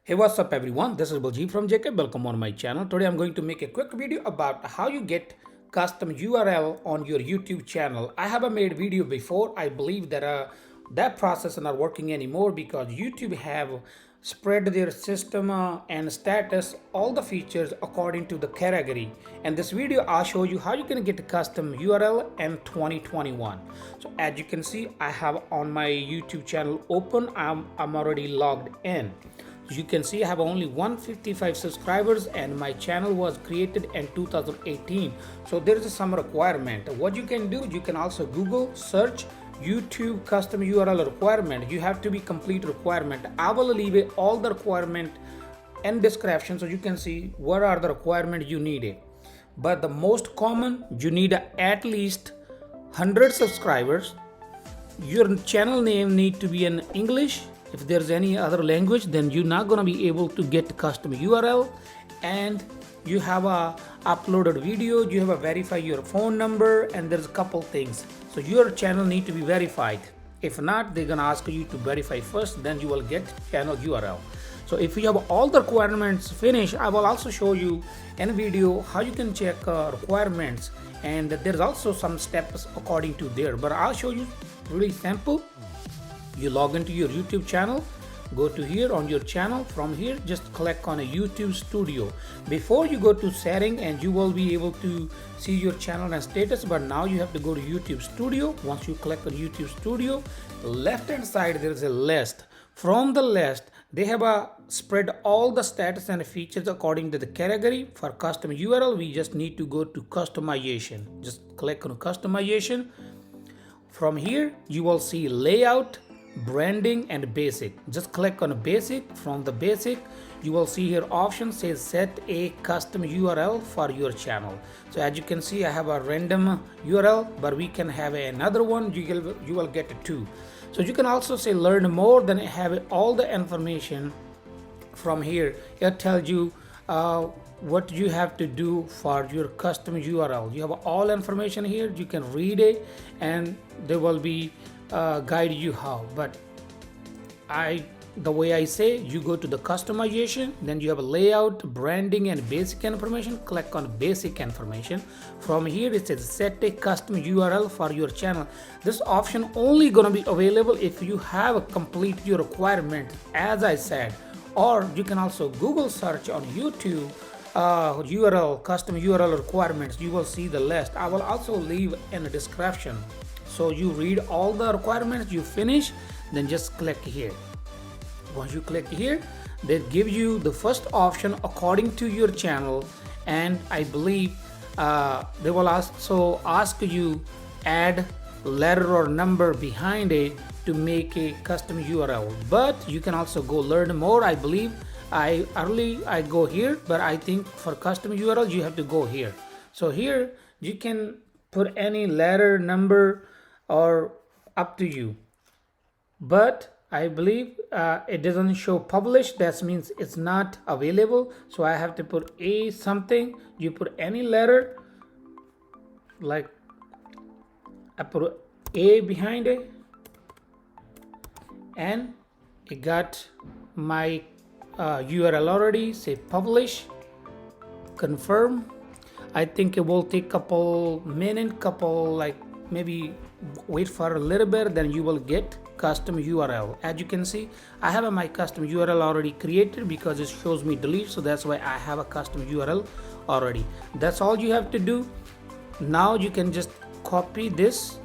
Hey, what's up everyone? This is Baljit from JK. Welcome on my channel. Today I'm going to make a quick video about how you get custom URL on your YouTube channel. I have made video before. I believe that that process is not working anymore because YouTube have spread their system and status, all the features according to the category. And this video I'll show you how you can get a custom URL in 2021. So as you can see, I have on my YouTube channel open. I'm already logged in. You can see I have only 155 subscribers and my channel was created in 2018. So there is some requirement. What you can do, you can also Google search YouTube custom URL requirement. You have to be complete requirement. I will leave all the requirement in description so you can see what are the requirements you need. But the most common, you need at least 100 subscribers. Your channel name need to be in English. If there's any other language, then you're not gonna be able to get custom URL. And you have a uploaded video, you have a verify your phone number, and there's a couple things. So your channel need to be verified. If not, they're gonna ask you to verify first, then you will get channel URL. So if you have all the requirements finished, I will also show you in a video how you can check requirements, and there's also some steps according to there, but I'll show you really simple. You log into your YouTube channel, go to here on your channel. From here, just click on a YouTube studio. Before you go to setting, and you will be able to see your channel and status, but now you have to go to YouTube studio. Once you click on YouTube studio, left hand side there is a list. From the list, they have spread all the status and features according to the category. For custom URL, we just need to go to customization. Just click on customization. From here, you will see layout, branding, and basic. Just click on basic. From the basic, you will see here option says set a custom URL for your channel. So as you can see, I have a random URL, but we can have another one. You will get two. So you can also say learn more, then have all the information. From here, it tells you what you have to do for your custom URL. You have all information here. You can read it, and they will be guide you how. But the way I say, you go to the customization, then you have a layout, branding, and basic information. Click on basic information. From here it says set a custom URL for your channel. This option only gonna be available if you have a complete your requirement, as I said. Or you can also Google search on YouTube URL, custom URL requirements. You will see the list. I will also leave in the description. So you read all the requirements, you finish, then just click here. Once you click here, they give you the first option according to your channel, and I believe they will also ask you add letter or number behind it to make a custom URL. But you can also go learn more. I believe I go here, but I think for custom URL you have to go here. So here you can put any letter, number, or up to you. But I believe it doesn't show published. That means it's not available. So I have to put a something. You put any letter, like I put a behind it, and it got my URL already. Say publish, confirm. I think it will take couple minutes, like maybe wait for a little bit, then you will get custom URL. As you can see, I have my custom URL already created because it shows me delete, so that's why I have a custom URL already. That's all you have to do. Now you can just copy this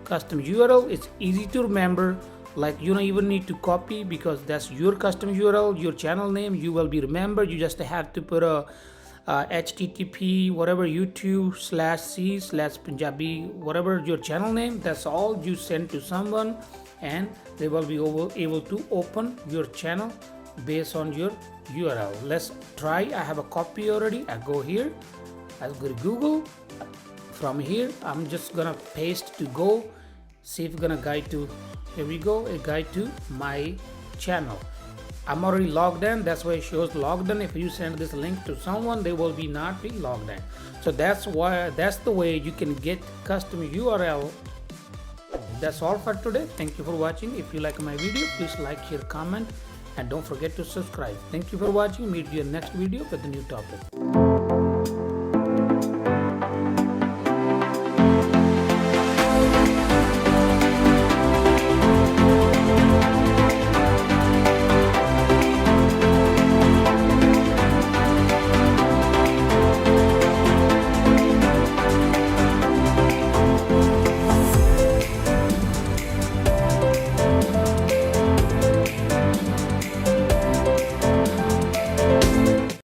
custom URL. It's easy to remember. Like you don't even need to copy because that's your custom URL, your channel name. You will be remembered. You just have to put a http whatever youtube/c/punjabi whatever your channel name. That's all you send to someone, and they will be able to open your channel based on your URL. Let's try. I have a copy already. I go here, I go to Google. From here I'm just gonna paste to go see if it's gonna guide to, here we go, a guide to my channel. I'm already logged in. That's why it shows logged in. If you send this link to someone, they will not be logged in. So that's the way you can get custom URL. That's all for today. Thank you for watching. If you like my video, please like, share, comment, and don't forget to subscribe. Thank you for watching. Meet you in next video with a new topic.